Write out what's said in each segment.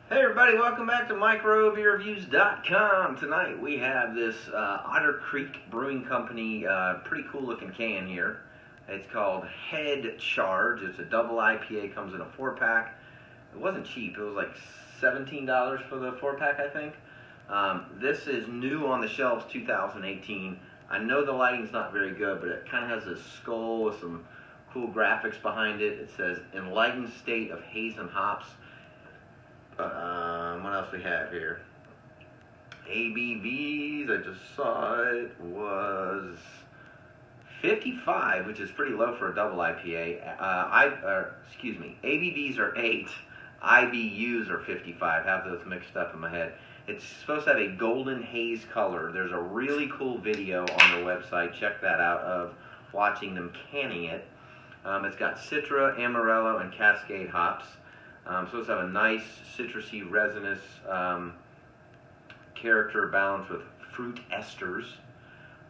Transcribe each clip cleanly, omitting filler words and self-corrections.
Hey everybody, welcome back to microbeerreviews.com. Tonight we have this Otter Creek Brewing Company, pretty cool looking can here. It's called HeadCharge. It's a double IPA, comes in a 4-pack. It wasn't cheap, it was like $17 for the 4-pack, I think. This is new on the shelves, 2018. I know the lighting's not very good, but it kind of has this skull with some cool graphics behind it. It says enlightened state of haze and hops. What else we have here? ABVs, I just saw it, was 55, which is pretty low for a double IPA. ABVs are 8, IBUs are 55. I have those mixed up in my head. It's supposed to have a golden haze color. There's a really cool video on the website, check that out, of watching them canning it. It's got Citra, Amarillo, and Cascade hops. Supposed to have a nice citrusy, resinous character balanced with fruit esters,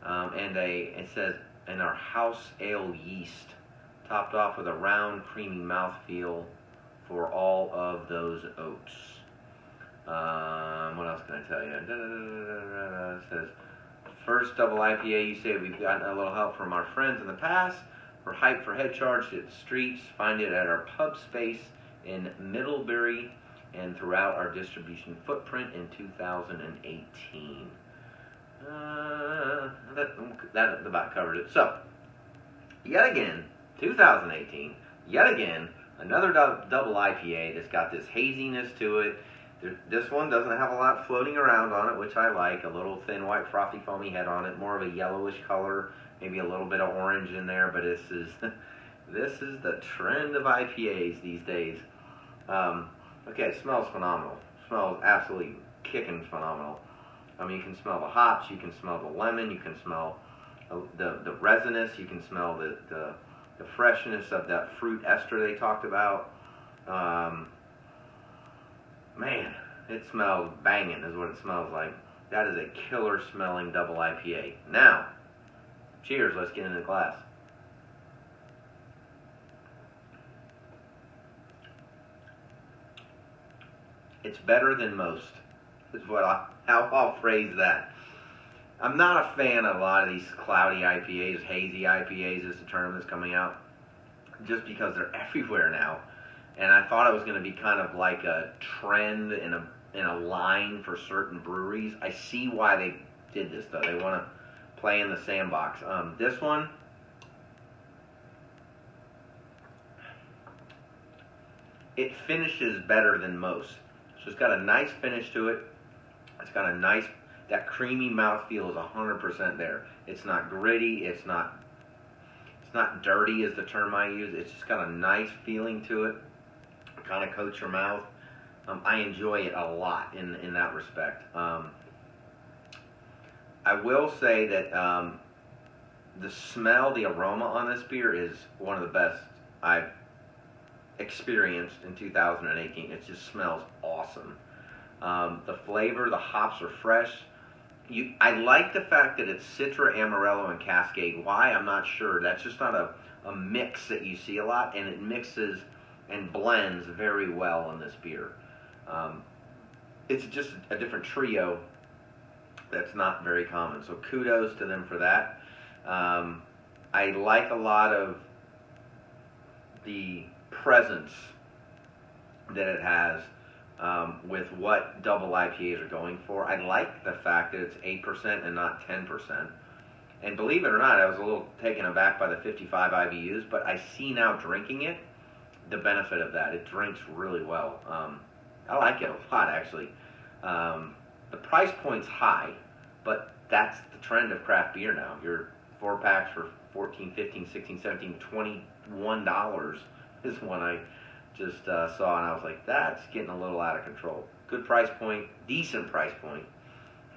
and it says in our house ale yeast, topped off with a round, creamy mouthfeel for all of those oats. What else can I tell you? It says first double IPA. You say we've gotten a little help from our friends in the past. We're hyped for HeadCharge to hit the streets. Find it at our pub space in Middlebury and throughout our distribution footprint in 2018. That about covers it. So, yet again, 2018, yet again, another double IPA that's got this haziness to it. This one doesn't have a lot floating around on it, which I like. A little thin, white, frothy, foamy head on it. More of a yellowish color, maybe a little bit of orange in there, but this is the trend of IPAs these days. Okay, it smells phenomenal. It smells absolutely kicking phenomenal. I mean, you can smell the hops, you can smell the lemon, you can smell the resinous, you can smell the freshness of that fruit ester they talked about. Man, it smells banging is what it smells like. That is a killer smelling double IPA. Now, cheers, let's get in the glass. It's better than most, is how I'll phrase that. I'm not a fan of a lot of these cloudy IPAs, hazy IPAs is the term that's coming out, just because they're everywhere now. And I thought it was going to be kind of like a trend in a line for certain breweries. I see why they did this, though. They want to play in the sandbox. This one, it finishes better than most. So it's got a nice finish to it. It's got a nice, that creamy mouthfeel is 100% there. It's not gritty. It's not dirty is the term I use. It's just got a nice feeling to it. It kind of coats your mouth. I enjoy it a lot in that respect. I will say that the smell, the aroma on this beer is one of the best I've experienced in 2018. It just smells awesome. The flavor, the hops are fresh. I like the fact that it's Citra, Amarillo, and Cascade. Why? I'm not sure. That's just not a mix that you see a lot, and it mixes and blends very well in this beer. It's just a different trio that's not very common, so kudos to them for that. I like a lot of the presence that it has with what double IPAs are going for. I like the fact that it's 8% and not 10%. And believe it or not, I was a little taken aback by the 55 IBUs, but I see now drinking it, the benefit of that. It drinks really well. I like it a lot, actually. The price point's high, but that's the trend of craft beer now. Your 4-packs for $14, $15, $16, $17, $21 is one I just saw, and I was like, that's getting a little out of control. Good price point, decent price point,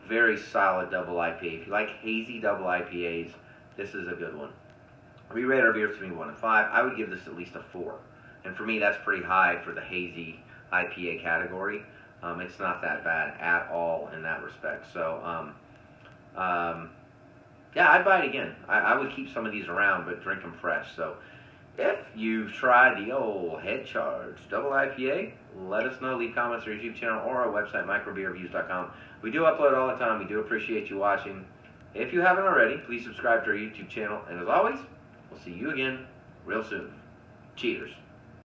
very solid double IPA. If you like hazy double IPAs, this is a good one. We rate our beers between 1 and 5. I would give this at least a 4. And for me, that's pretty high for the hazy IPA category. It's not that bad at all in that respect. So, yeah, I'd buy it again. I would keep some of these around, but drink them fresh. So, if you've tried the old HeadCharge Double IPA, let us know. Leave comments on our YouTube channel or our website, microbeerreviews.com. We do upload all the time. We do appreciate you watching. If you haven't already, please subscribe to our YouTube channel. And as always, we'll see you again real soon. Cheers.